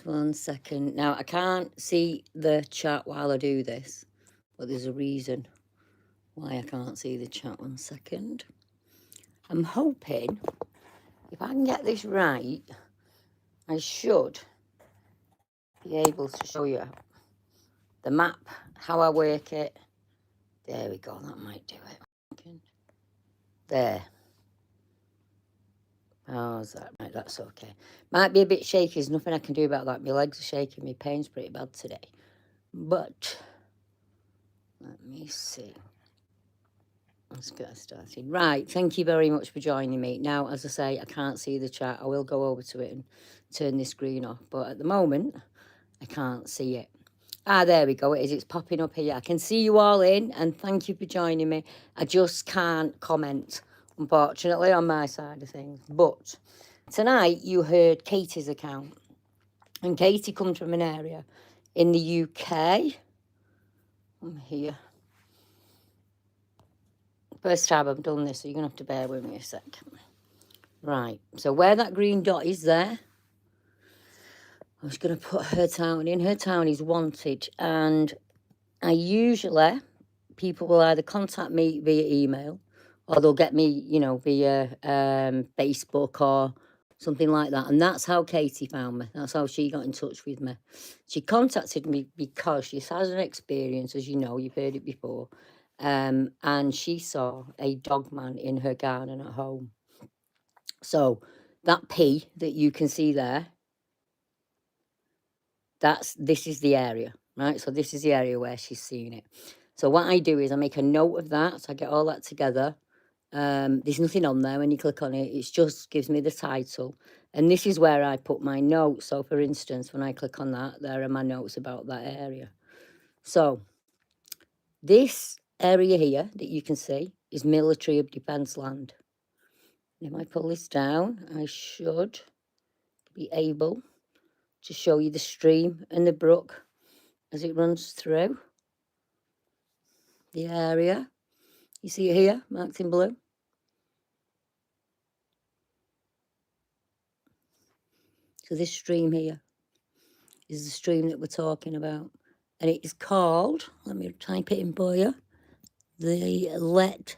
1 second. Now, I can't see the chat while I do this, but there's a reason why I can't see the chat. 1 second. I'm hoping if I can get this right, I should be able to show you the map, how I work it. There we go, that might do it. There. How's that? Right, that's okay. Might be a bit shaky, there's nothing I can do about that. My legs are shaking, my pain's pretty bad today. But, let me see. Let's get started. Right, thank you very much for joining me. Now, as I say, I can't see the chat. I will go over to it and turn this screen off. But at the moment, I can't see it. Ah, there we go. It is. It's popping up here. I can see you all in, and thank you for joining me. I just can't comment, unfortunately, on my side of things. But tonight, you heard Katie's account. And Katie comes from an area in the UK. I'm here. First time I've done this, so you're going to have to bear with me a sec. Right, so where that green dot is there, I was going to put her town in. Her town is Wantage, and I usually, people will either contact me via email, or they'll get me, you know, via Facebook or something like that. And that's how Katie found me. That's how she got in touch with me. She contacted me because she has an experience, as you know, you've heard it before. And she saw a dog man in her garden at home. So that P that you can see there, this is the area, right? So this is the area where she's seen it. So what I do is I make a note of that. So I get all that together. There's nothing on there when you click on it. It just gives me the title. And this is where I put my notes. So for instance, when I click on that, there are my notes about that area. So this area here that you can see is military of defence land. If I pull this down, I should be able to show you the stream and the brook as it runs through the area. You see it here, marked in blue? So this stream here is the stream that we're talking about. And it is called, let me type it in for you, the Letcombe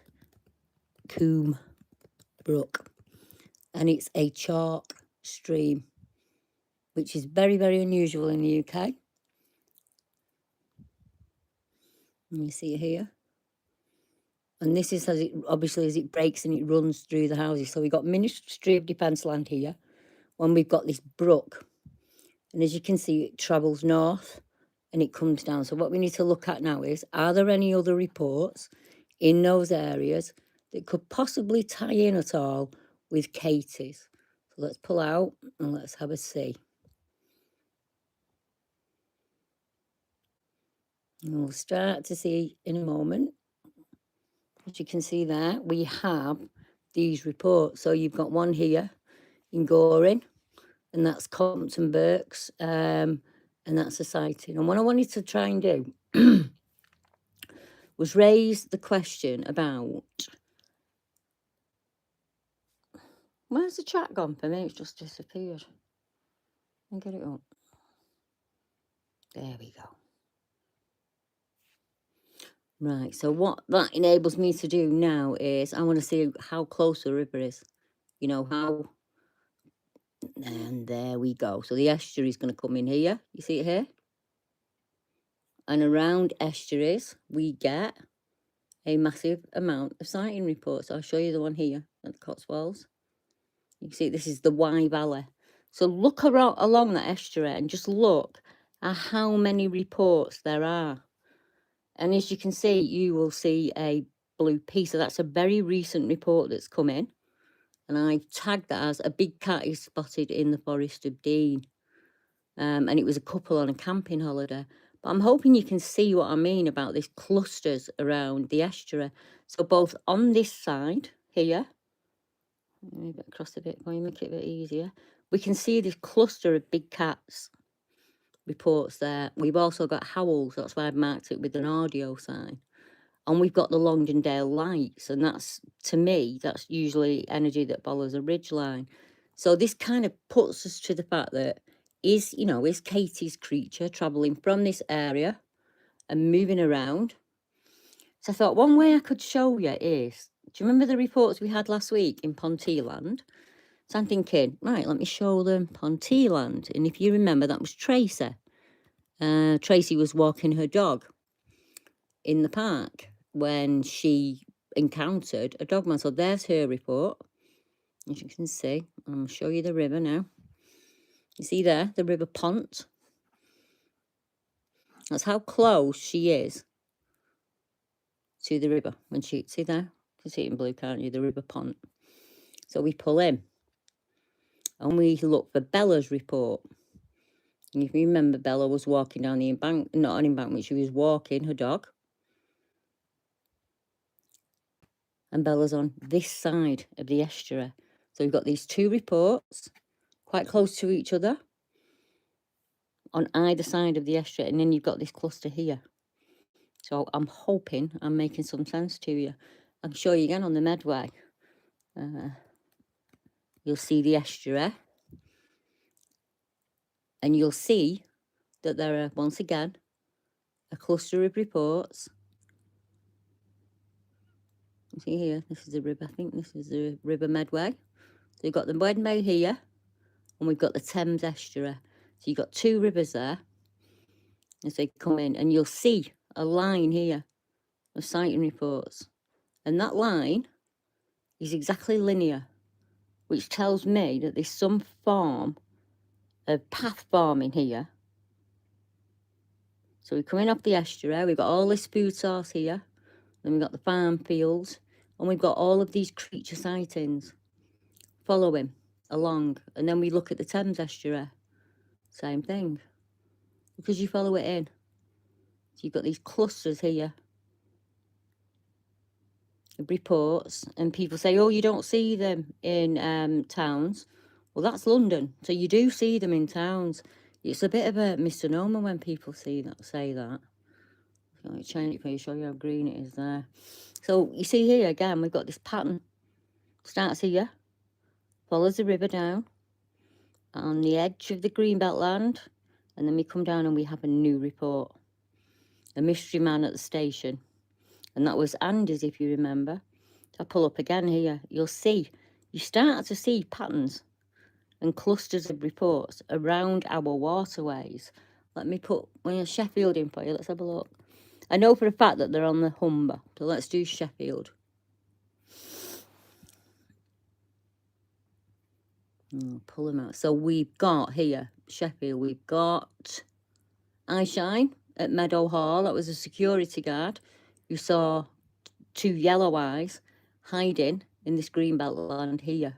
Brook. And it's a chalk stream, which is very, very unusual in the UK. You see it here. And this is as it, obviously, as it breaks and it runs through the houses. So we've got Ministry of Defence land here, when we've got this brook. And as you can see, it travels north and it comes down. So what we need to look at now is, are there any other reports in those areas that could possibly tie in at all with Katie's? So let's pull out and let's have a see. And we'll start to see in a moment. As you can see there, we have these reports. So you've got one here in Goring, and that's Compton Burks, and that's a sighting. And what I wanted to try and do was raise the question about, where's the chat gone for me? It's just disappeared. And get it up. There we go. Right, so what that enables me to do now is I want to see how close the river is. You know, how... And there we go. So the estuary is going to come in here. You see it here? And around estuaries, we get a massive amount of sighting reports. I'll show you the one here at the Cotswolds. You can see this is the Wye Valley. So look around, along that estuary and just look at how many reports there are. And as you can see, you will see a blue P. So that's a very recent report that's come in. And I've tagged that as a big cat is spotted in the Forest of Dean. And it was a couple on a camping holiday. But I'm hoping you can see what I mean about these clusters around the estuary. So both on this side here, move it across a bit for you, make it a bit easier. We can see this cluster of big cats reports there. We've also got howls, that's why I've marked it with an audio sign. And we've got the Longdendale lights, and that's, to me, that's usually energy that follows a ridge line. So this kind of puts us to the fact that is, you know, is Katie's creature travelling from this area and moving around? So I thought one way I could show you is, do you remember the reports we had last week in Ponteland? So I'm thinking, right, let me show them Ponteland. And if you remember, that was Tracy. Tracy was walking her dog in the park when she encountered a dogman. So there's her report. As you can see, I'm going to show you the river now. You see there, the river Pont? That's how close she is to the river. When she, see there? You can see it in blue, can't you? The river Pont. So we pull in and we look for Bella's report. And if you remember, Bella was walking down the embankment, not an embankment, she was walking her dog. And Bella's on this side of the estuary. So we've got these two reports quite close to each other on either side of the estuary, and then you've got this cluster here. So I'm hoping I'm making some sense to you. I'll show you again on the Medway. You'll see the estuary, and you'll see that there are, once again, a cluster of reports. You see here, this is the river, I think this is the River Medway. So you've got the Medway here, and we've got the Thames estuary. So you've got two rivers there as they come in, and you'll see a line here of sighting reports. And that line is exactly linear, which tells me that there's some form of path forming here. So we're coming off the estuary, we've got all this food source here, then we've got the farm fields, and we've got all of these creature sightings following along. And then we look at the Thames estuary, same thing, because you follow it in. So you've got these clusters here of reports, and people say, oh, you don't see them in towns. Well, that's London, so you do see them in towns. It's a bit of a misnomer when people say that. Let me change it for you, show you how green it is there. So you see here again, we've got this pattern. Starts here, follows the river down on the edge of the greenbelt land, and then we come down and we have a new report. A mystery man at the station. And that was Andy's, if you remember. So I pull up again here, you'll see, you start to see patterns and clusters of reports around our waterways. Let me put Sheffield in for you, let's have a look. I know for a fact that they're on the Humber, so let's do Sheffield. Pull them out. So we've got here, Sheffield, we've got Eyeshine at Meadow Hall. That was a security guard who saw two yellow eyes hiding in this greenbelt land here.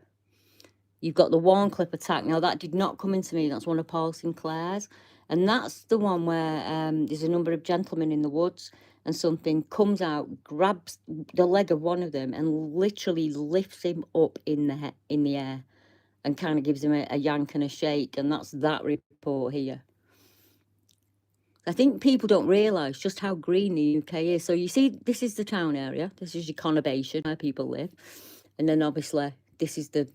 You've got the Warncliffe attack. Now, that did not come into me. That's one of Paul Sinclair's. And that's the one where there's a number of gentlemen in the woods and something comes out, grabs the leg of one of them and literally lifts him up in the air and kind of gives him a yank and a shake. And that's that report here. I think people don't realise just how green the UK is. So you see, this is the town area. This is your conurbation where people live. And then obviously this is the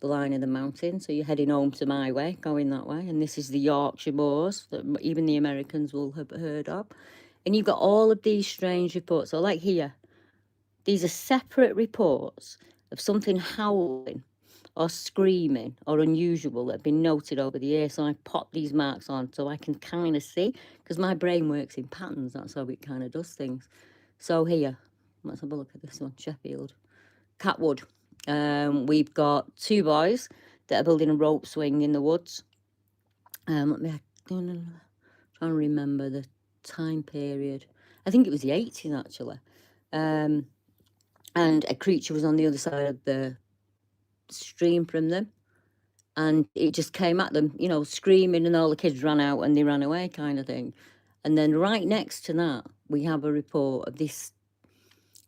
line of the mountain. So you're heading home to my way, going that way. And this is the Yorkshire Moors that even the Americans will have heard of. And you've got all of these strange reports. So like here, these are separate reports of something howling or screaming or unusual that have been noted over the years. So I pop these marks on so I can kind of see, because my brain works in patterns. That's how it kind of does things. So here, let's have a look at this one, Sheffield. Catwood. We've got two boys that are building a rope swing in the woods. Let me trying to remember the time period. I think it was the 80s actually. And a creature was on the other side of the stream from them, and it just came at them, you know, screaming, and all the kids ran out and they ran away kind of thing. And then right next to that, we have a report of this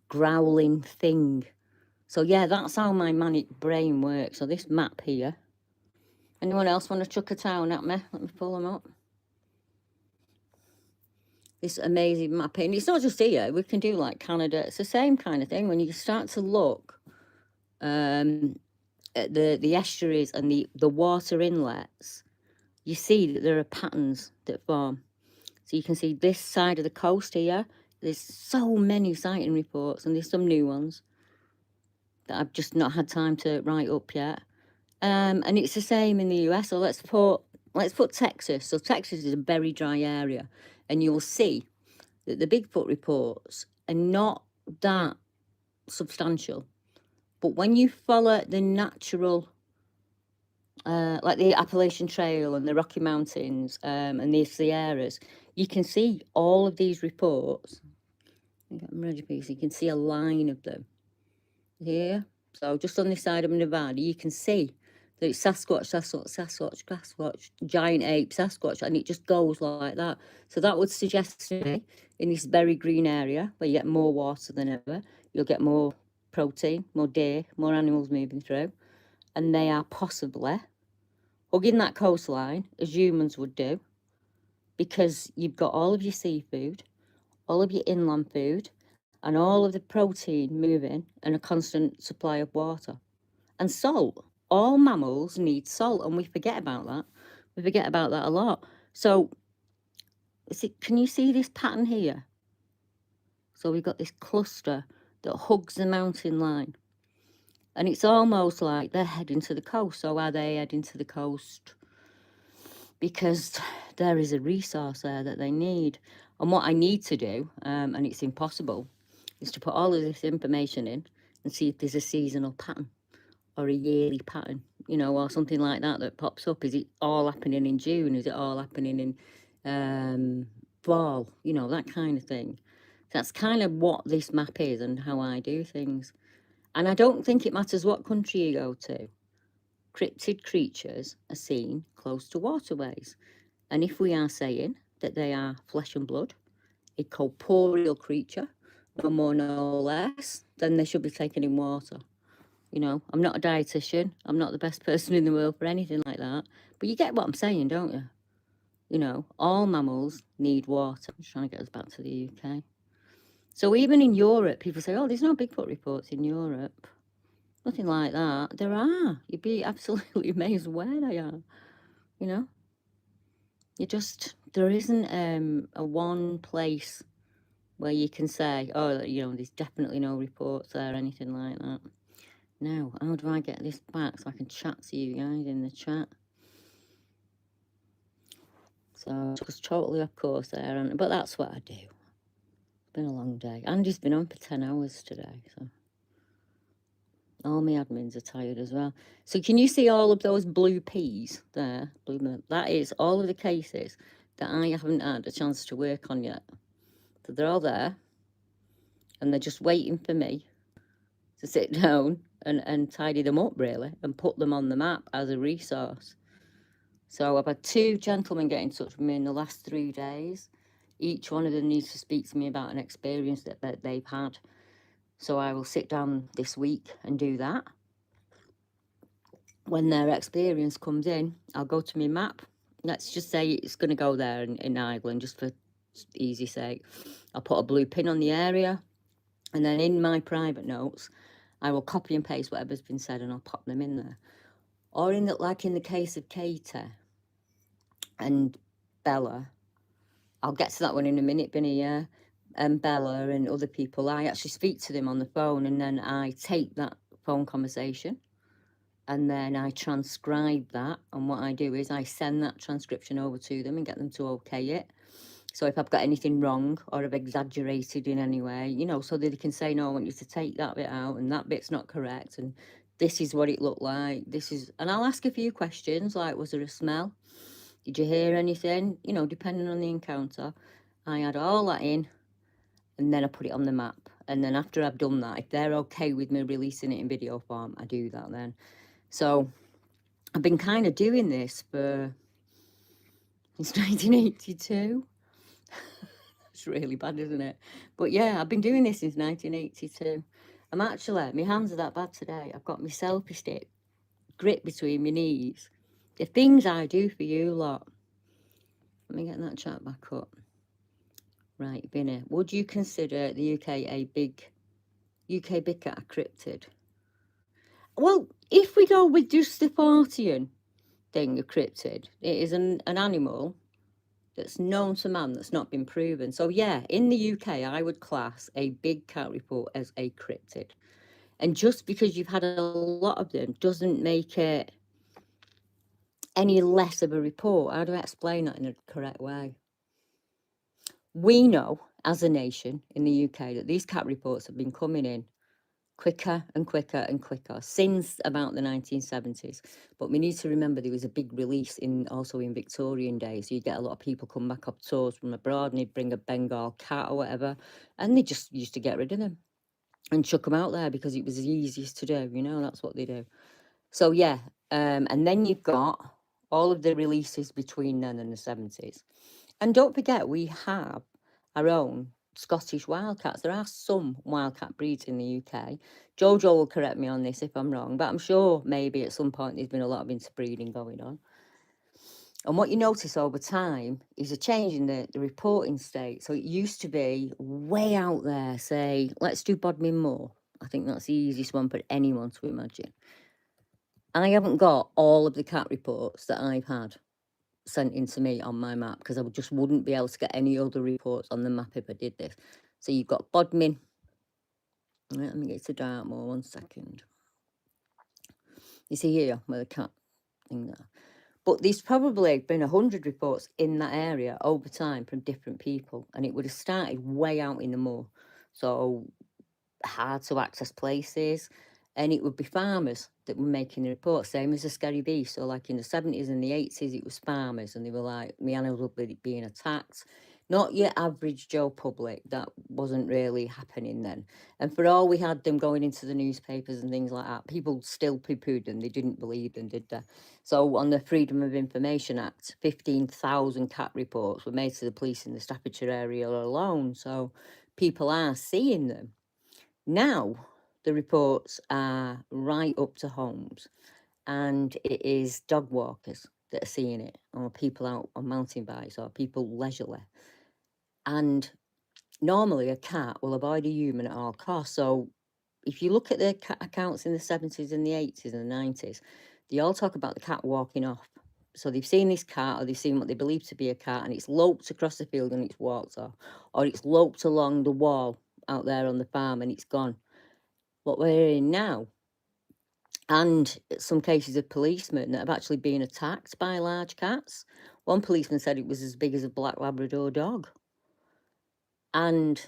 growling thing. So yeah, that's how my manic brain works. So this map here. Anyone else want to chuck a town at me? Let me pull them up. This amazing mapping. It's not just here. We can do like Canada. It's the same kind of thing. When you start to look at the estuaries and the water inlets you see that there are patterns that form. So you can see this side of the coast here, there's so many sighting reports, and there's some new ones that I've just not had time to write up yet. And it's the same in the US. So let's put Texas. So Texas is a very dry area, and you'll see that the Bigfoot reports are not that substantial. But when you follow the natural, like the Appalachian Trail and the Rocky Mountains and the Sierras, you can see all of these reports. I got them ready, please. You can see a line of them here. So just on this side of Nevada, you can see that it's Sasquatch, giant ape, Sasquatch, and it just goes like that. So that would suggest to me, in this very green area, where you get more water than ever, you'll get more protein, more deer, more animals moving through, and they are possibly hugging that coastline, as humans would do, because you've got all of your seafood, all of your inland food, and all of the protein moving, and a constant supply of water. And salt. All mammals need salt, and we forget about that. We forget about that a lot. So, can you see this pattern here? So we've got this cluster that hugs the mountain line. And it's almost like they're heading to the coast. So are they heading to the coast? Because there is a resource there that they need. And what I need to do, and it's impossible, is to put all of this information in and see if there's a seasonal pattern or a yearly pattern, you know, or something like that that pops up. Is it all happening in June? Is it all happening in fall? You know, that kind of thing. That's kind of what this map is and how I do things. And I don't think it matters what country you go to. Cryptid creatures are seen close to waterways. And if we are saying that they are flesh and blood, a corporeal creature, no more, no less, then they should be taken in water. You know, I'm not a dietitian. I'm not the best person in the world for anything like that. But you get what I'm saying, don't you? You know, all mammals need water. I'm just trying to get us back to the UK. So even in Europe, people say, oh, there's no Bigfoot reports in Europe. Nothing like that. There are. You'd be absolutely amazed where they are. You know? There isn't a one place where you can say, oh, you know, there's definitely no reports there or anything like that. Now, how do I get this back so I can chat to you guys in the chat? So, it was totally off course there, but that's what I do. It's been a long day. Andy's been on for 10 hours today, so all my admins are tired as well. So can you see all of those blue peas there? That is all of the cases that I haven't had a chance to work on yet. So they're all there, and they're just waiting for me to sit down and tidy them up, really, and put them on the map as a resource. So I've had 2 gentlemen get in touch with me in the last 3 days. Each one of them needs to speak to me about an experience that they've had. So I will sit down this week and do that. When their experience comes in, I'll go to my map. Let's just say it's going to go there in Ireland, just for easy sake. I'll put a blue pin on the area, and then in my private notes, I will copy and paste whatever's been said, and I'll pop them in there. Or like in the case of Katie and Bella, I'll get to that one in a minute, Vinny, yeah. And Bella and other people, I actually speak to them on the phone, and then I take that phone conversation and then I transcribe that. And what I do is I send that transcription over to them and get them to okay it. So if I've got anything wrong or I've exaggerated in any way, you know, so that they can say, no, I want you to take that bit out and that bit's not correct. And this is what it looked like. And I'll ask a few questions like, was there a smell? Did you hear anything? You know, depending on the encounter. I add all that in, and then I put it on the map. And then after I've done that, if they're okay with me releasing it in video form, I do that then. So I've been kind of doing this since 1982. It's really bad, isn't it? But yeah, I've been doing this since 1982. My hands are that bad today. I've got my selfie stick grip between my knees. The things I do for you lot. Let me get that chat back up. Right, Vinny, would you consider the UK a big cat cryptid? Well, if we go with just the Fortean, thing, a cryptid. It is an animal that's known to man that's not been proven. So yeah, in the UK, I would class a big cat report as a cryptid. And just because you've had a lot of them doesn't make it any less of a report. How do I explain that in a correct way? We know as a nation in the UK that these cat reports have been coming in quicker and quicker and quicker since about the 1970s. But we need to remember there was a big release also in Victorian days. So you get a lot of people come back up tours from abroad and they'd bring a Bengal cat or whatever, and they just used to get rid of them and chuck them out there because it was the easiest to do. That's what they do. So yeah, and then you've got all of the releases between then and the 70s. And don't forget, we have our own Scottish wildcats. There are some wildcat breeds in the UK. Jojo will correct me on this if I'm wrong, but I'm sure maybe at some point there's been a lot of interbreeding going on. And what you notice over time is a change in the reporting state. So it used to be way out there, say, let's do Bodmin Moor. I think that's the easiest one for anyone to imagine. I haven't got all of the cat reports that I've had sent into me on my map because I just wouldn't be able to get any other reports on the map if I did this. So you've got Bodmin. Let me get to Dartmoor 1 second. You see here where the cat thing there. But there's probably been 100 reports in that area over time from different people, and it would have started way out in the moor. So hard to access places, and it would be farmers that were making the reports, same as the scary beast. So like in the 70s and the 80s, it was farmers, and they were like, my animals were being attacked. Not your average Joe public. That wasn't really happening then. And for all we had them going into the newspapers and things like that, people still poo-pooed them. They didn't believe them, did they? So on the Freedom of Information Act, 15,000 cat reports were made to the police in the Staffordshire area alone. So people are seeing them. Now, the reports are right up to homes, and it is dog walkers that are seeing it, or people out on mountain bikes, or people leisurely. And normally a cat will avoid a human at all costs. So if you look at the cat accounts in the 70s and the 80s and the 90s, they all talk about the cat walking off. So they've seen this cat, or they've seen what they believe to be a cat, and it's loped across the field and it's walked off, or it's loped along the wall out there on the farm and it's gone. What we're hearing now, and some cases of policemen that have actually been attacked by large cats. One policeman said it was as big as a black Labrador dog. And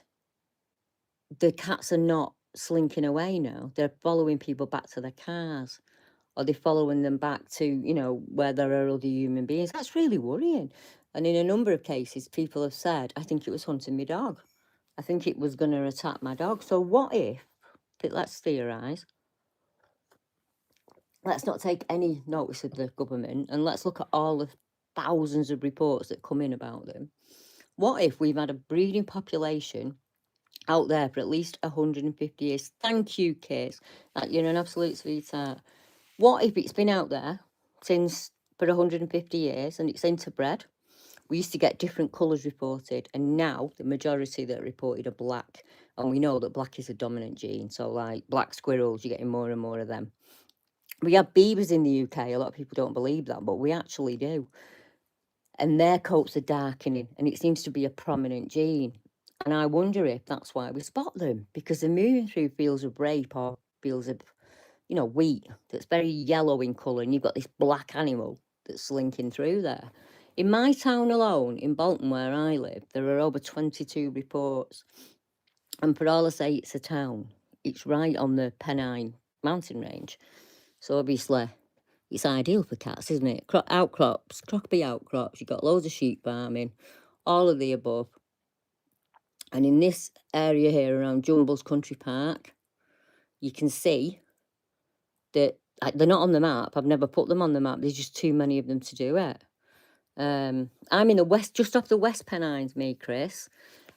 the cats are not slinking away now. They're following people back to their cars, or they're following them back to, where there are other human beings. That's really worrying. And in a number of cases, people have said, I think it was hunting my dog. I think it was going to attack my dog. So what if, let's theorise, let's not take any notice of the government, and let's look at all the thousands of reports that come in about them. What if we've had a breeding population out there for at least 150 years? Thank you, Case. You're an absolute sweetheart. What if it's been out there for 150 years and it's interbred? We used to get different colours reported, and now the majority that are reported are black. And we know that black is a dominant gene. So like black squirrels, you're getting more and more of them. We have beavers in the UK. A lot of people don't believe that, but we actually do. And their coats are darkening, and it seems to be a prominent gene. And I wonder if that's why we spot them, because they're moving through fields of rape or fields of, wheat that's very yellow in colour, and you've got this black animal that's slinking through there. In my town alone, in Bolton, where I live, there are over 22 reports. And for all I say it's a town, it's right on the Pennine mountain range. So obviously, it's ideal for cats, isn't it? Outcrops, Crockerbie outcrops, you've got loads of sheep farming, all of the above. And in this area here around Jumbles Country Park, you can see that they're not on the map. I've never put them on the map. There's just too many of them to do it. I'm in the west, just off the West Pennines, me, Chris.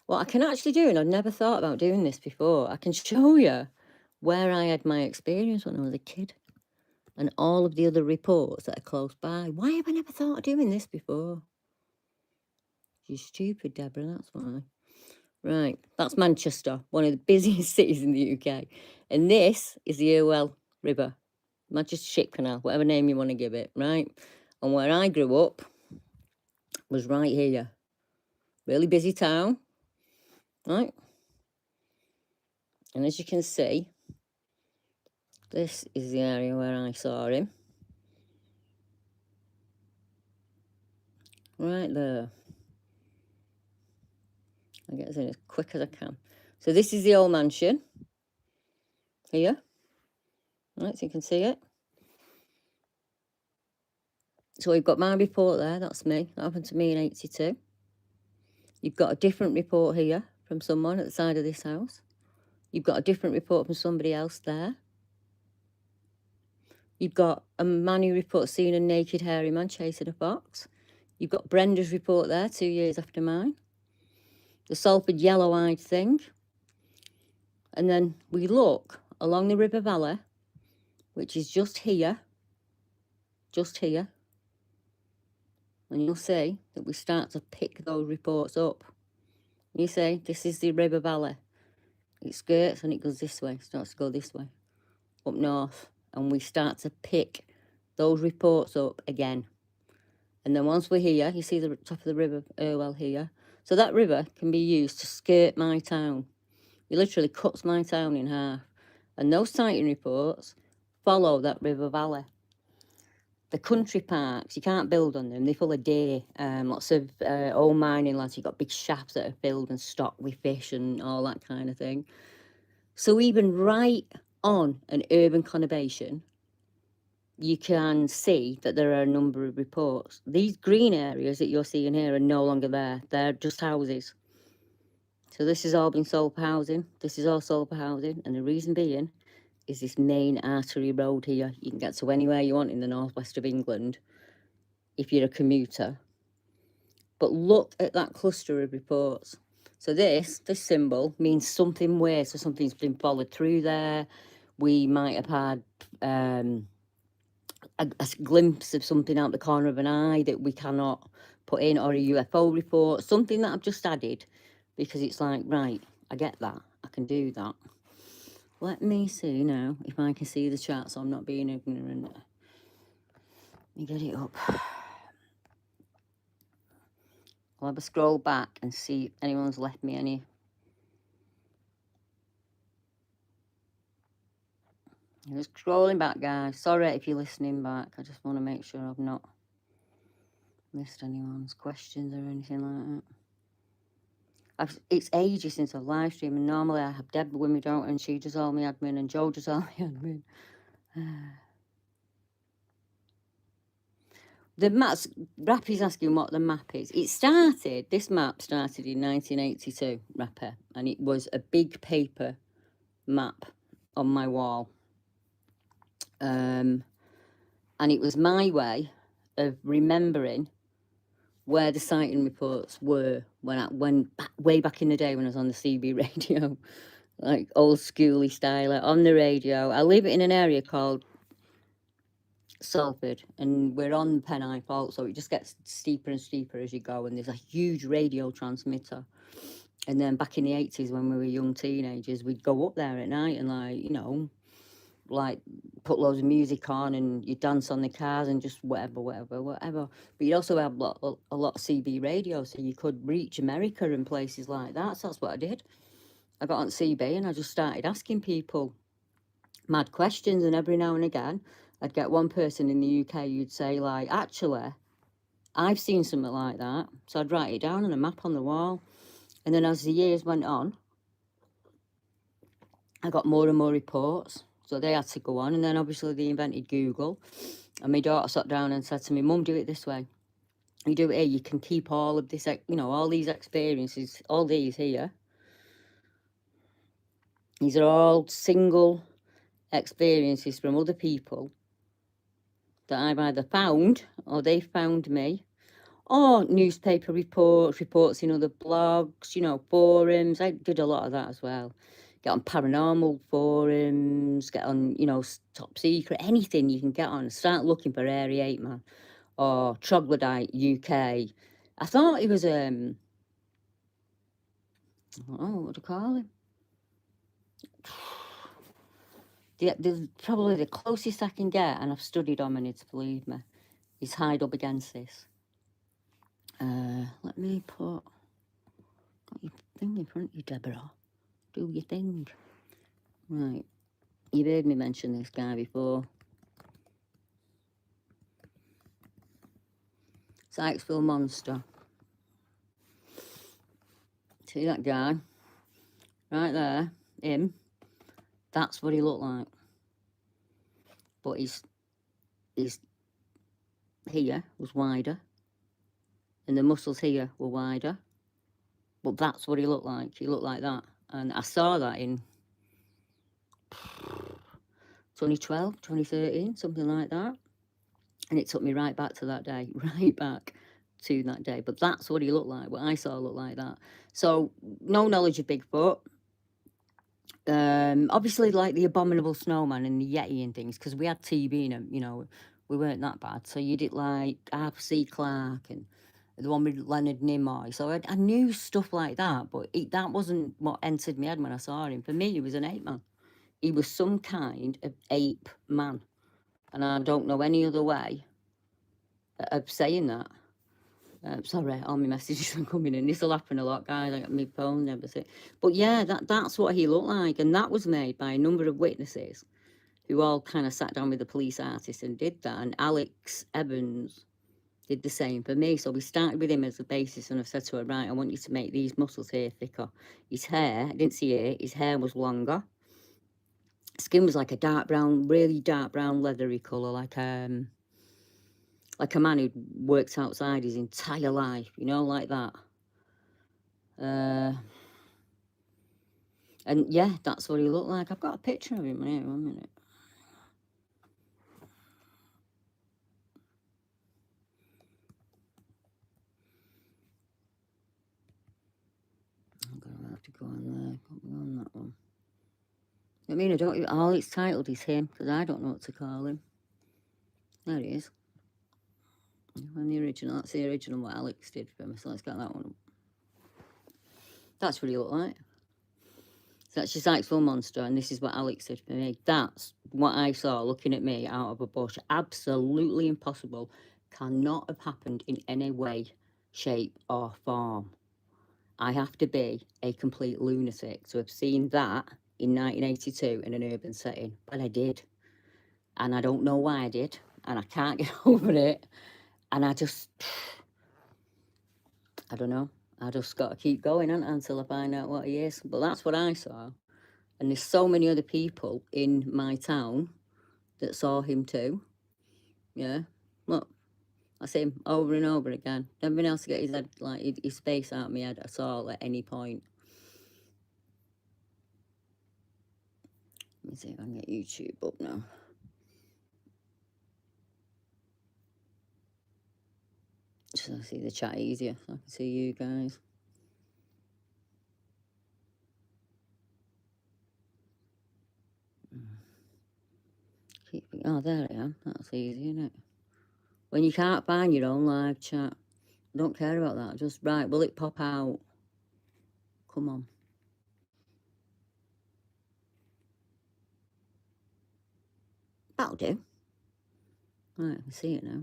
What I can actually do, and I've never thought about doing this before, I can show you where I had my experience when I was a kid, and all of the other reports that are close by. Why have I never thought of doing this before? You're stupid, Deborah, that's why. Right, that's Manchester, one of the busiest cities in the UK. And this is the Irwell River, Manchester Ship Canal, whatever name you want to give it, right? And where I grew up was right here. Really busy town, right? And as you can see, this is the area where I saw him. Right there. I'll get us in as quick as I can. So this is the old mansion. Here. Right, so you can see it. So we've got my report there, that's me. That happened to me in 82. You've got a different report here from someone at the side of this house. You've got a different report from somebody else there. You've got a man who reports seeing a naked hairy man chasing a fox. You've got Brenda's report there 2 years after mine. The Salford yellow-eyed thing. And then we look along the River Valley, which is just here. And you'll see that we start to pick those reports up. You see, this is the River Valley. It skirts and it goes this way, starts to go this way, up north. And we start to pick those reports up again. And then once we're here, you see the top of the River Irwell here. So that river can be used to skirt my town. It literally cuts my town in half. And those sighting reports follow that River Valley. The country parks, you can't build on them. They're full of deer. Lots of old mining lands. You've got big shafts that are filled and stocked with fish and all that kind of thing. So even right on an urban conurbation, you can see that there are a number of reports. These green areas that you're seeing here are no longer there. They're just houses. So this has all been sold for housing. This is all sold for housing. And the reason being is this main artery road here. You can get to anywhere you want in the northwest of England if you're a commuter. But look at that cluster of reports. So this symbol means something weird. So something's been followed through there. We might have had a glimpse of something out the corner of an eye that we cannot put in, or a UFO report, something that I've just added, because it's like, right, I get that. I can do that. Let me see now if I can see the chart so I'm not being ignorant. Let me get it up. I'll have a scroll back and see if anyone's left me any. I'm just scrolling back, guys. Sorry if you're listening back. I just want to make sure I've not missed anyone's questions or anything like that. It's ages since I've live streamed, and normally I have Deb with me, don't, and she does all my admin, and Joe does all my admin. The maps, Rappy's asking what the map is. This map started in 1982, Rappy, and it was a big paper map on my wall. And it was my way of remembering where the sighting reports were way back in the day when I was on the CB radio, like old schooly style on the radio. I live in an area called Salford, and we're on the Pennine Fault, so it just gets steeper and steeper as you go, and there's a huge radio transmitter. And then back in the 80s when we were young teenagers, we'd go up there at night and, like, you know, like put loads of music on, and you dance on the cars and just whatever. But you'd also have a lot of CB radio, so you could reach America and places like that. So that's what I did. I got on CB and I just started asking people mad questions, and every now and again I'd get one person in the UK who'd say, like, actually, I've seen something like that. So I'd write it down on a map on the wall. And then as the years went on, I got more and more reports. So they had to go on. And then obviously they invented Google. And my daughter sat down and said to me, Mum, do it this way. You do it here, you can keep all of this, you know, all these experiences, all these here. These are all single experiences from other people that I've either found or they found me, or newspaper reports in other blogs, you know, forums. I did a lot of that as well. Get on paranormal forums, get on, you know, top secret, anything you can get on. Start looking for Area 8 Man or Troglodyte UK. I thought he was, what do you call him? Probably the closest I can get, and I've studied hominids, believe me, He's tied up against this. Let me put... Got your thing in front of you, Deborah. Do your thing. Right. You've heard me mention this guy before. Sykesville Monster. See that guy? Right there. Him. That's what he looked like. But his here was wider. And the muscles here were wider. But that's what he looked like. He looked like that. And I saw that in 2012, 2013, something like that. And it took me right back to that day. Right back to that day. But that's what he looked like. What I saw looked like that. So, no knowledge of Bigfoot. Obviously, like the Abominable Snowman and the Yeti and things, because we had TV in them, you know, we weren't that bad. So you did like Arthur C. Clarke and the one with Leonard Nimoy. So I knew stuff like that, but that wasn't what entered my head when I saw him. For me, he was an ape man. He was some kind of ape man. And I don't know any other way of saying that. Sorry, all my messages are coming in. This will happen a lot, guys. I got my phone and everything. But yeah, that's what he looked like. And that was made by a number of witnesses who all kind of sat down with the police artist and did that. And Alex Evans did the same for me. So we started with him as a basis, and I said to her, right, I want you to make these muscles here thicker. His hair, I didn't see it, his hair was longer. Skin was like a dark brown, really dark brown, leathery colour, like a man who'd worked outside his entire life, you know, like that. And yeah, that's what he looked like. I've got a picture of him here, 1 minute. I'm gonna have to go on there, put me on that one. I mean, I don't, all it's titled is him, because I don't know what to call him. There he is. And the original, that's the original what Alex did for me, so let's get that one up. That's what he looked like. So that's just Sykesville Monster, and this is what Alex did for me. That's what I saw looking at me out of a bush. Absolutely impossible. Cannot have happened in any way, shape, or form. I have to be a complete lunatic to have seen that in 1982 in an urban setting. But I did. And I don't know why I did. And I can't get over it. And I just... I don't know. I just got to keep going until I find out what he is. But that's what I saw. And there's so many other people in my town that saw him too. Yeah. Look, I see him over and over again. Never been able to get his head, like his face out of my head at all at any point. Let me see if I can get YouTube up now. So I see the chat easier, so I can see you guys. Oh, there I am. That's easy, isn't it? When you can't find your own live chat, I don't care about that. Just, right, will it pop out? Come on. That'll do. Right, I can see it now.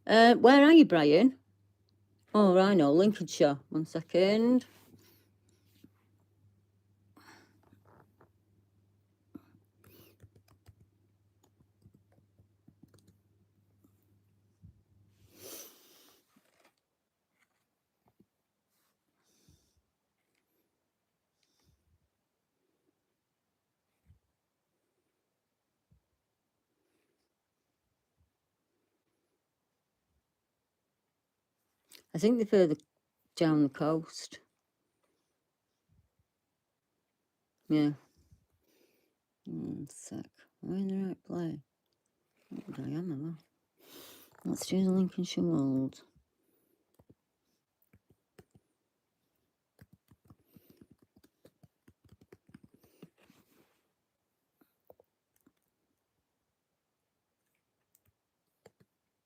Where are you, Brian? Oh, I know, Lincolnshire. 1 second. I think they're further down the coast. Yeah. 1 sec. Am I in the right place? What I am I? Let's do the Lincolnshire Wolds.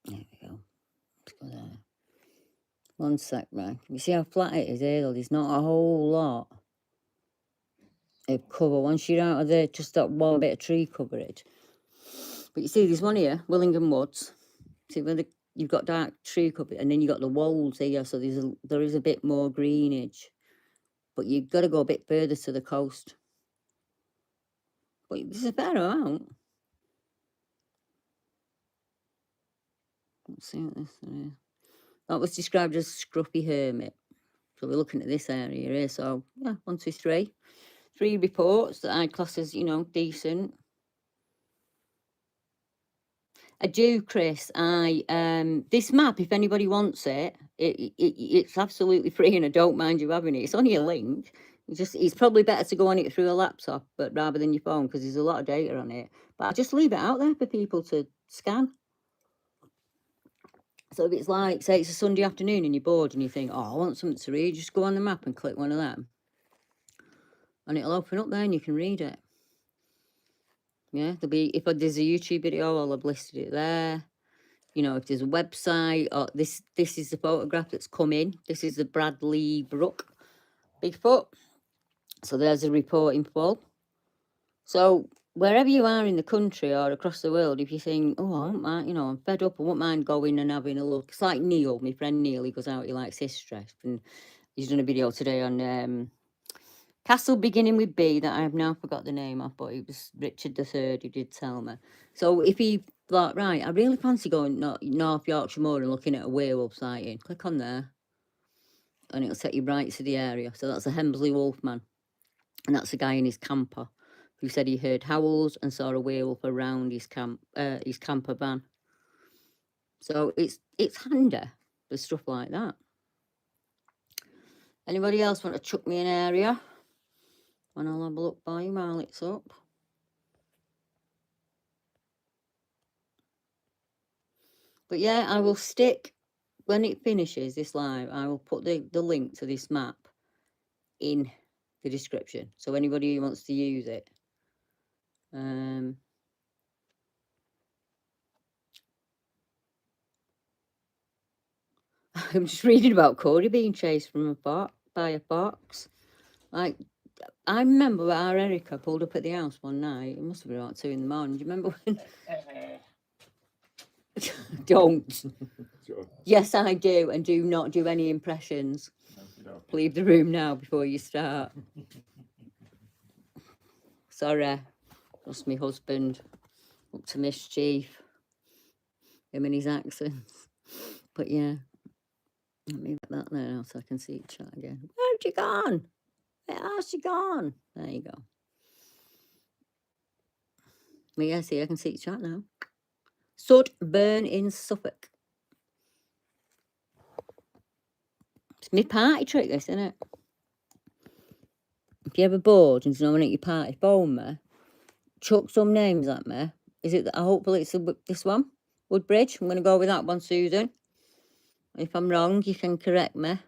There we go. Let's go there. 1 sec, right? You see how flat it is here, though? There's not a whole lot cover once you're out of there, just that one bit of tree coverage. But you see, there's one here, Willingham Woods. See where you've got dark tree cover, and then you got the wolds here, so there is a bit more greenage. But you've got to go a bit further to the coast. But there's a fair amount. Let's see what this is. That was described as scruffy hermit. So we're looking at this area here. So yeah, 1, 2, 3. 3 reports that I'd class as, you know, decent. I do, Chris. This map, if anybody wants it, it's absolutely free, and I don't mind you having it. It's only a link. It's probably better to go on it through a laptop, but rather than your phone, because there's a lot of data on it. But I just leave it out there for people to scan. So if it's like, say it's a Sunday afternoon and you're bored and you think, oh, I want something to read, just go on the map and click one of them. And it'll open up there and you can read it. Yeah, there'll be, if there's a YouTube video, I'll have listed it there. You know, if there's a website, or this is the photograph that's come in. This is the Bradley Brook Bigfoot. So there's a report in full. So wherever you are in the country or across the world, if you think, oh, I won't mind, you know, I'm fed up, I won't mind going and having a look. It's like Neil, my friend Neil, he goes out, he likes Estra, and he's done a video today on castle beginning with B that I have now forgot the name of, but it was Richard III who did tell me. So if he thought, right, I really fancy going North Yorkshire Moor and looking at a werewolf sighting, click on there and it'll take you right to the area. So that's a Hemsley Wolfman, and that's a guy in his camper who said he heard howls and saw a werewolf around his camper van. So it's handy for stuff like that. Anybody else want to chuck me an area? And I'll have a look by you while it's up. But yeah, I will stick, when it finishes this live, I will put the link to this map in the description. So anybody who wants to use it. I'm just reading about Cody being chased from by a fox. Like, I remember our Erica pulled up at the house one night. It must have been about 2 in the morning. Do you remember when? Don't. Yes, I do, and do not do any impressions. Leave the room now before you start. Sorry, that's my husband. Up to mischief. Him and his accents. But yeah, let me get that there now so I can see the chat again. Where'd you gone? Where has she gone? There you go. But yeah, see, I can see the chat now. Sudburn in Suffolk. It's my party trick, this, isn't it? If you're ever bored and you know at your party, phone me, chuck some names at me. Is it? Hopefully it's this one, Woodbridge. I'm going to go with that one, Susan. If I'm wrong, you can correct me.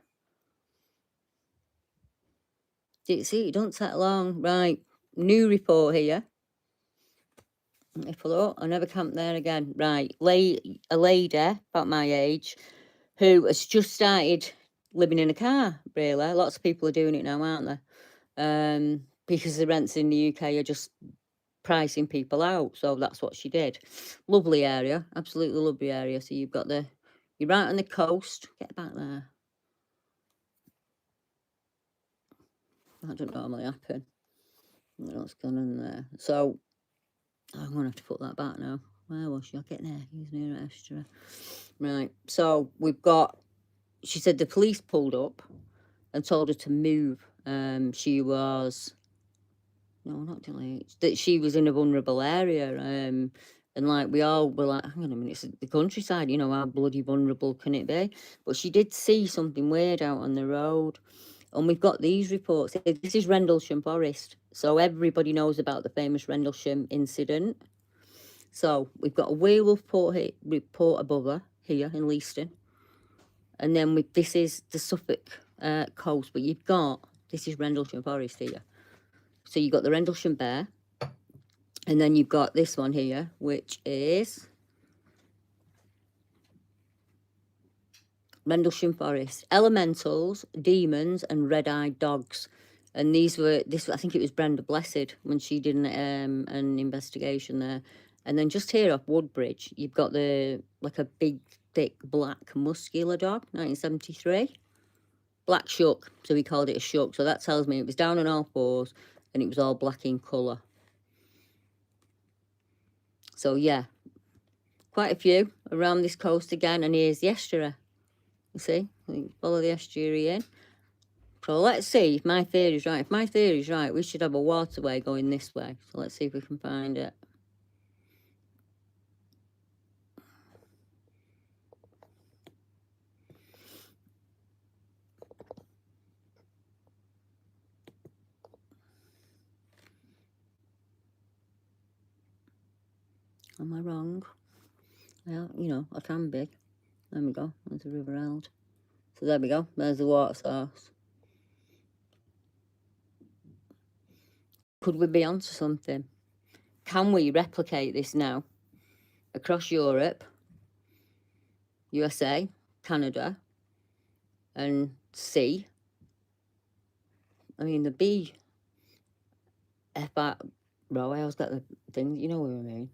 See, it don't take long. Right, new report here. Hello, I never camped there again. Right, a lady about my age who has just started living in a car, really. Lots of people are doing it now, aren't they? Because the rents in the UK are just pricing people out. So that's what she did. Lovely area, absolutely lovely area. So you've got you're right on the coast. Get back there. That doesn't normally happen. What's going on there? So I'm going to have to put that back now. Where was she? I'll get there. He's near Estra. Right. So we've got, she said the police pulled up and told her to move. She was, no, not delayed. That she was in a vulnerable area. And like we all were like, hang on a minute, it's the countryside, you know, how bloody vulnerable can it be? But she did see something weird out on the road. And we've got these reports. This is Rendlesham Forest. So everybody knows about the famous Rendlesham incident. So we've got a werewolf report above her here in Leiston. And then this is the Suffolk coast. But you've got, this is Rendlesham Forest here. So you've got the Rendlesham Bear. And then you've got this one here, which is Rendlesham Forest. Elementals, demons, and red-eyed dogs. And these were, I think it was Brenda Blessed when she did an investigation there. And then just here off Woodbridge, you've got like a big, thick, black, muscular dog, 1973. Black shuck, so we called it a shuck. So that tells me it was down on all fours and it was all black in colour. So yeah, quite a few around this coast again. And here's the estuary. You see, follow the estuary in. So let's see if my theory is right. If my theory is right, we should have a waterway going this way. So let's see if we can find it. Am I wrong? Well, you know, I can be. There we go. There's the River Eld. So there we go. There's the water source. Could we be onto something? Can we replicate this now across Europe, USA, Canada, and see? I mean, the B, row, I always got the thing, you know what I mean?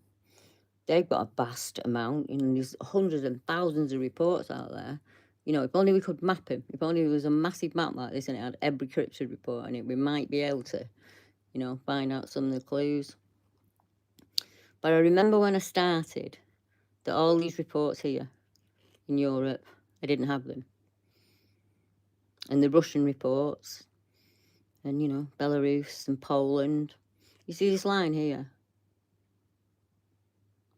They've got a vast amount, you know, there's hundreds and thousands of reports out there. You know, if only we could map him, if only there was a massive map like this and it had every cryptid report on it, we might be able to, you know, find out some of the clues. But I remember when I started that all these reports here in Europe, I didn't have them. And the Russian reports, and, you know, Belarus and Poland. You see this line here?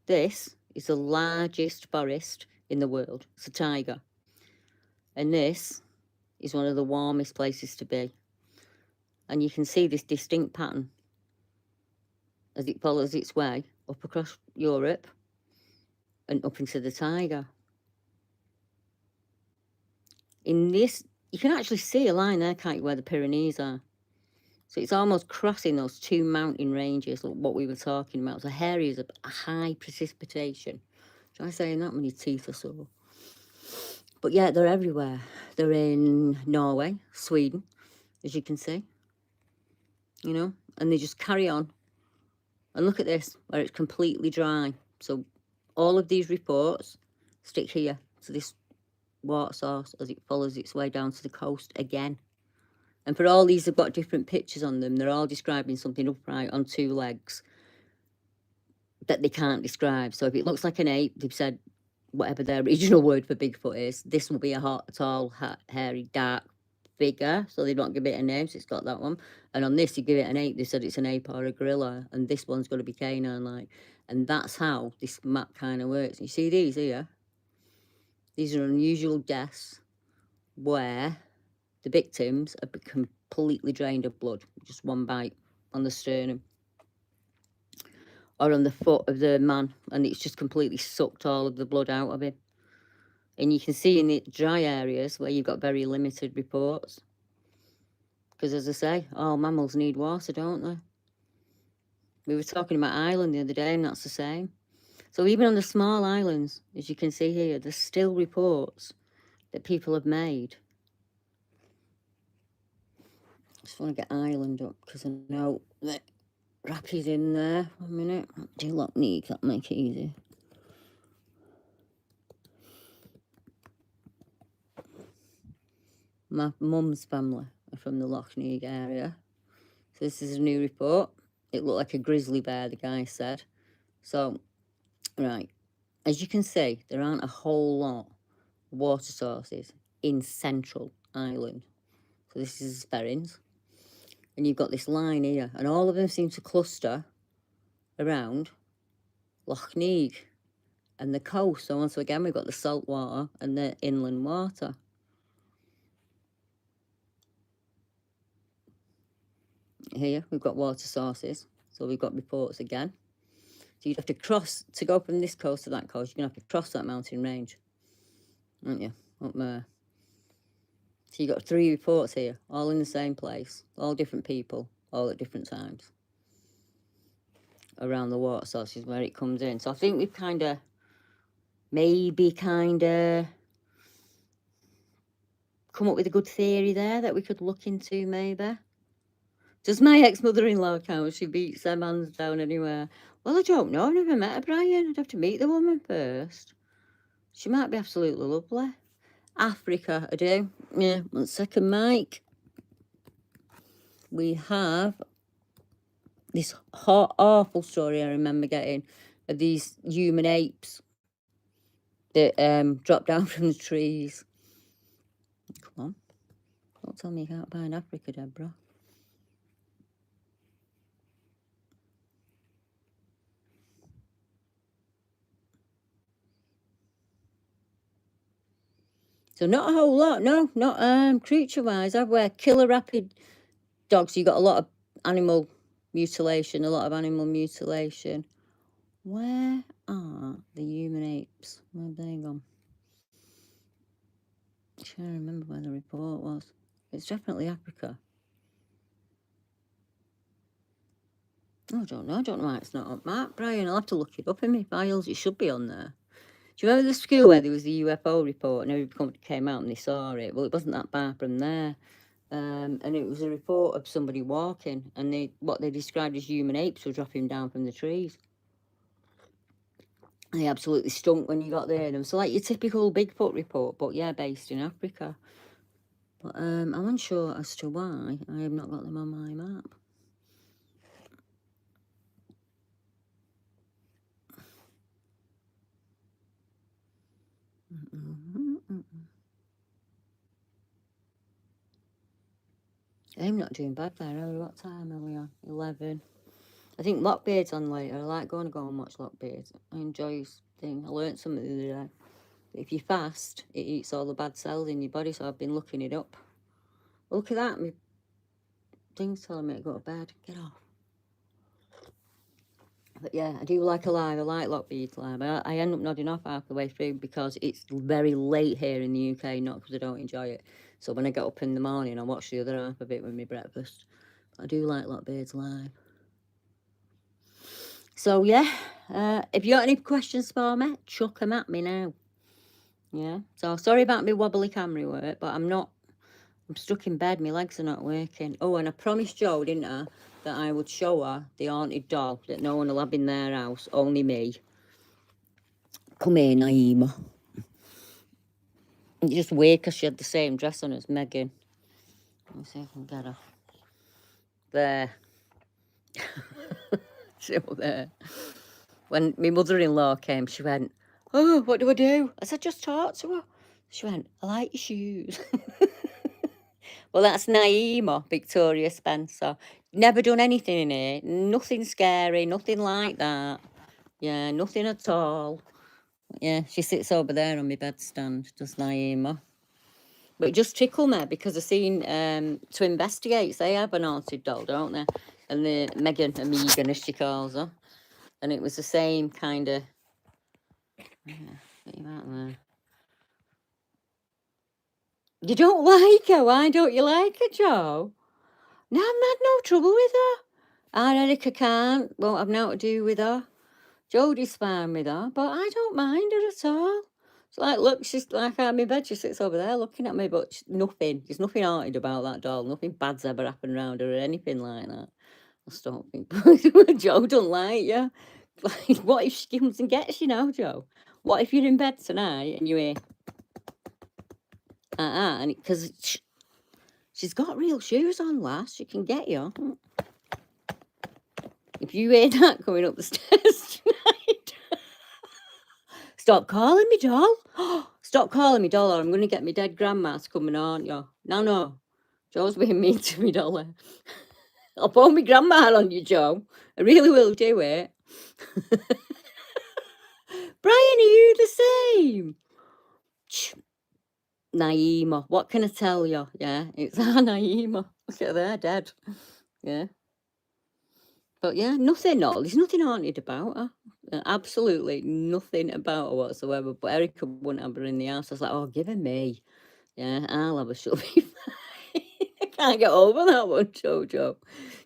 This is the largest forest in the world. It's a taiga. And this is one of the warmest places to be. And you can see this distinct pattern as it follows its way up across Europe and up into the taiga. In this, you can actually see a line there, can't you, where the Pyrenees are. So it's almost crossing those two mountain ranges, like what we were talking about. So here is a high precipitation. Try saying that when your teeth are sore. But yeah, they're everywhere. They're in Norway, Sweden, as you can see. You know, and they just carry on. And look at this, where it's completely dry. So all of these reports stick here to this water source as it follows its way down to the coast again. And for all these, they've got different pictures on them. They're all describing something upright on two legs that they can't describe. So if it looks like an ape, they've said whatever their original word for Bigfoot is, this will be a tall, hairy, dark figure. So they don't give it a name, so it's got that one. And on this, you give it an ape, they said it's an ape or a gorilla. And this one's got to be canine-like. And that's how this map kind of works. You see these here? These are unusual deaths where the victims are completely drained of blood. Just one bite on the sternum. Or on the foot of the man. And it's just completely sucked all of the blood out of him. And you can see in the dry areas where you've got very limited reports. Because as I say, all mammals need water, don't they? We were talking about Ireland the other day, and that's the same. So even on the small islands, as you can see here, there's still reports that people have made. I just want to get Ireland up, because I know that Rappy's in there. 1 minute. Do Loch Neagh, that'll make it easy. My mum's family are from the Loch Neagh area. So this is a new report. It looked like a grizzly bear, the guy said. So, right, as you can see, there aren't a whole lot of water sources in Central Ireland. So this is Sperrins. And you've got this line here, and all of them seem to cluster around Loch Neagh and the coast. So once again, we've got the salt water and the inland water. Here, we've got water sources. So we've got reports again. So you'd have to cross, to go from this coast to that coast, you're going to have to cross that mountain range, aren't you, up there. So you've got 3 reports here, all in the same place, all different people, all at different times, around the water sources where it comes in. So I think we've kind of, maybe kind of, come up with a good theory there that we could look into, maybe. Does my ex-mother-in-law count? She beats them hands down anywhere. Well, I don't know. I've never met her, Brian. I'd have to meet the woman first. She might be absolutely lovely. Africa, I do. Yeah, 1 second, Mike. We have this awful story I remember getting of these human apes that drop down from the trees. Come on. Don't tell me you can't find Africa, Deborah. So not a whole lot, no, not creature-wise. I've wear killer rapid dogs. So you got a lot of animal mutilation, a lot of animal mutilation. Where are the human apes? Where have they gone? I'm trying to remember where the report was. It's definitely Africa. Oh, I don't know. I don't know why it's not on map, Brian. I'll have to look it up in my files. It should be on there. Do you remember the school where there was the UFO report and everybody came out and they saw it? Well, it wasn't that far from there. And it was a report of somebody walking, and what they described as human apes were dropping down from the trees. And they absolutely stunk when you got there. And so like your typical Bigfoot report, but yeah, based in Africa. But I'm unsure as to why I have not got them on my map. I'm not doing bad there, are we? What time are we on? 11. I think Lockbeard's on later. I like going to go and watch Lockbeard. I enjoy his thing. I learnt something the other day. If you fast, it eats all the bad cells in your body, so I've been looking it up. Look at that, my thing's telling me to go to bed. Get off. But yeah, I do like Alive. I like Lockbeard Live. I end up nodding off half the way through because it's very late here in the UK, not because I don't enjoy it. So when I get up in the morning, I watch the other half of it with my breakfast. But I do like Lockbeard's Live. So yeah, if you got any questions for me, chuck them at me now. Yeah, so sorry about my wobbly camera work, but I'm stuck in bed, my legs are not working. Oh, and I promised Jo, didn't I, that I would show her the haunted doll that no one will have in their house, only me. Come here, Naima. It's just weird because she had the same dress on as Megan. Let me see if I can get her. There. She's up there. When my mother-in-law came, she went, "Oh, what do I do?" I said, "Just talk to her." She went, "I like your shoes." Well, that's Naima, Victoria Spencer. Never done anything in it. Nothing scary, nothing like that. Yeah, nothing at all. Yeah, she sits over there on my bedstand, does Naima. But it just tickled me because I seen To Investigate, they have an haunted doll, don't they? And the Megan, as she calls her. And it was the same kind of... Yeah, put you out there. You don't like her? Why don't you like her, Jo? No, I've had no trouble with her. Erica can't, won't have nothing to do with her. Jodie's fine with her, but I don't mind her at all. It's like, look, she's like out of my bed, she sits over there looking at me, but nothing. There's nothing haunted about that doll. Nothing bad's ever happened around her or anything like that. I just don't think Jo don't like you. Like, what if she comes and gets you now, Jo? What if you're in bed tonight and you hear, and because she's got real shoes on, lass, she can get you. If you hear that coming up the stairs tonight, stop calling me doll. Stop calling me doll, or I'm going to get my dead grandma to come and haunt you. No. Jo's being mean to me, dolly. I'll phone my grandma on you, Jo. I really will do it. Brian, are you the same? Naima, what can I tell you? Yeah, it's our Naima. Look at her, dead. Yeah. But yeah, nothing, no, there's nothing haunted about her. Absolutely nothing about her whatsoever. But Erica wouldn't have her in the house. I was like, oh, give her me. Yeah, I'll have her, she'll be fine. I can't get over that one, Jojo.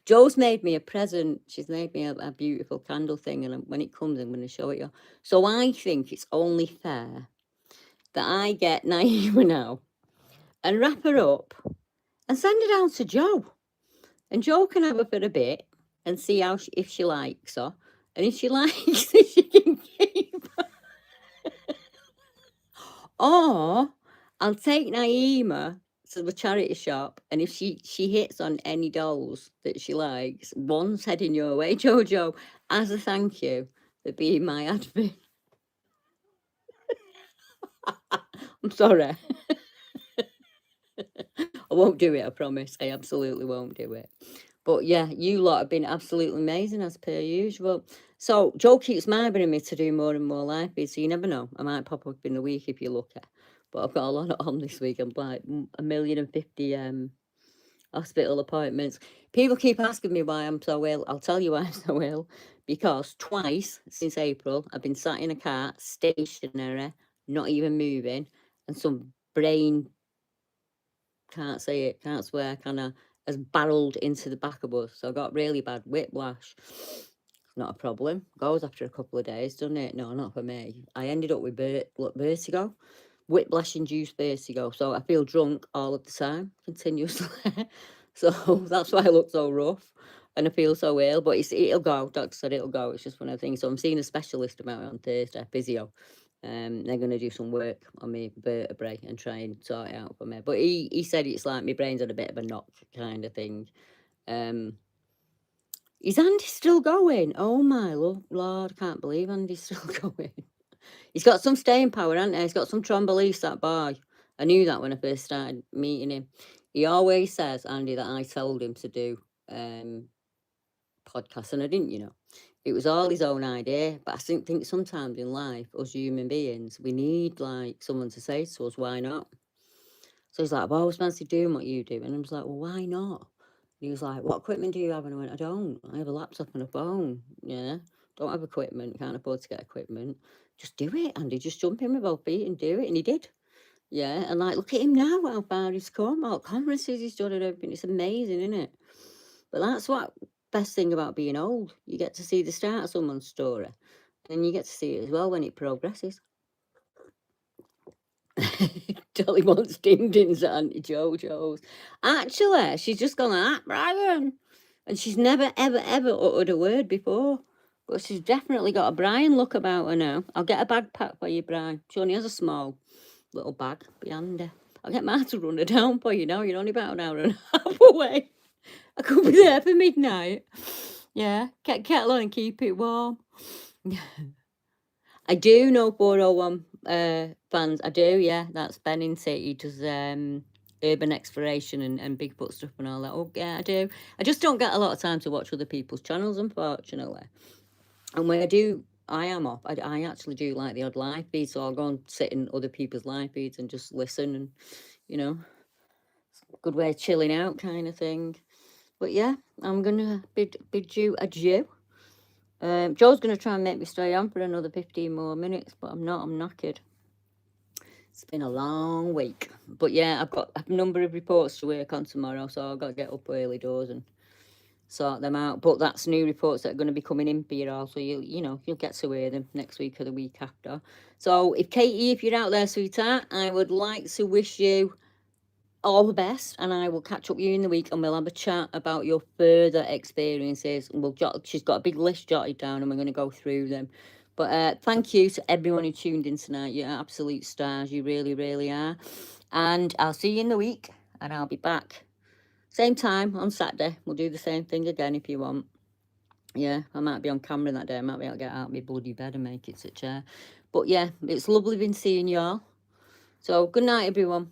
Jo's made me a present. She's made me a beautiful candle thing, and when it comes, I'm going to show it you. So I think it's only fair that I get Naima now and wrap her up and send her down to Jo. And Jo can have her for a bit and see how if she likes her. And if she likes her, she can keep her. Or I'll take Naima to the charity shop, and if she hits on any dolls that she likes, one's heading your way, Jojo, as a thank you for being my admin. I'm sorry. I won't do it, I promise. I absolutely won't do it. But yeah, you lot have been absolutely amazing as per usual. So Jo keeps mithering me to do more and more live feeds, so you never know. I might pop up in a week if you're lucky. But I've got a lot on this week. I'm like 1,050,000 hospital appointments. People keep asking me why I'm so ill. I'll tell you why I'm so ill. Because twice since April, I've been sat in a car, stationary, not even moving, and some brain, can't say it, can't swear, kind of, has barreled into the back of us. So I got really bad whiplash. Not a problem. Goes after a couple of days, doesn't it? No, not for me. I ended up with vertigo, whiplash-induced vertigo. So I feel drunk all of the time, continuously. So that's why I look so rough and I feel so ill. But it'll go. Doctor said it'll go. It's just one of the things. So I'm seeing a specialist about it on Thursday, physio. They're going to do some work on my vertebrae and try and sort it out for me. But he said it's like my brain's on a bit of a knock kind of thing. Is Andy still going? Oh my Lord, I can't believe Andy's still going. He's got some staying power, hasn't he? He's got some trombolese, that boy. I knew that when I first started meeting him. He always says, Andy, that I told him to do podcasts, and I didn't, you know. It was all his own idea, but I think sometimes in life, us human beings, we need like someone to say to us, why not? So he's like, I've always fancied doing what you do. And I was like, well, why not? And he was like, what equipment do you have? And I went, I don't. I have a laptop and a phone. Yeah. Don't have equipment. Can't afford to get equipment. Just do it, Andy. Just jump in with both feet and do it. And he did. Yeah. And like, look at him now, how far he's come. What conferences he's done and everything. It's amazing, isn't it? But that's what best thing about being old. You get to see the start of someone's story. And you get to see it as well when it progresses. Dolly wants ding-dings at Auntie Jojo's. Actually, she's just gone like, Brian. And she's never, ever, ever uttered a word before. But she's definitely got a Brian look about her now. I'll get a bag pack for you, Brian. She only has a small little bag behind her. I'll get Mark to run her down for you now. You're only about an hour and a half away. I could be there for midnight. Yeah, get kettle on and keep it warm. I do know 401 fans. I do, yeah. That's Ben in City. He does urban exploration and Bigfoot stuff and all that. Oh, yeah, I do. I just don't get a lot of time to watch other people's channels, unfortunately. And when I do, I am off. I actually do like the odd live feed, so I'll go and sit in other people's live feeds and just listen and, you know, good way of chilling out kind of thing. But yeah, I'm going to bid you adieu. Joe's going to try and make me stay on for another 15 more minutes, but I'm not. I'm knackered. It's been a long week. But yeah, I've got a number of reports to work on tomorrow, so I've got to get up early doors and sort them out. But that's new reports that are going to be coming in for you all, so you'll get to hear them next week or the week after. So if Katie, if you're out there, sweetheart, I would like to wish you all the best, and I will catch up with you in the week and we'll have a chat about your further experiences. And she's got a big list jotted down and we're going to go through them. But thank you to everyone who tuned in tonight. You're absolute stars. You really, really are. And I'll see you in the week and I'll be back same time on Saturday. We'll do the same thing again if you want. Yeah, I might be on camera that day. I might be able to get out of my bloody bed and make it to chair. But yeah, it's lovely been seeing you all. So good night, everyone.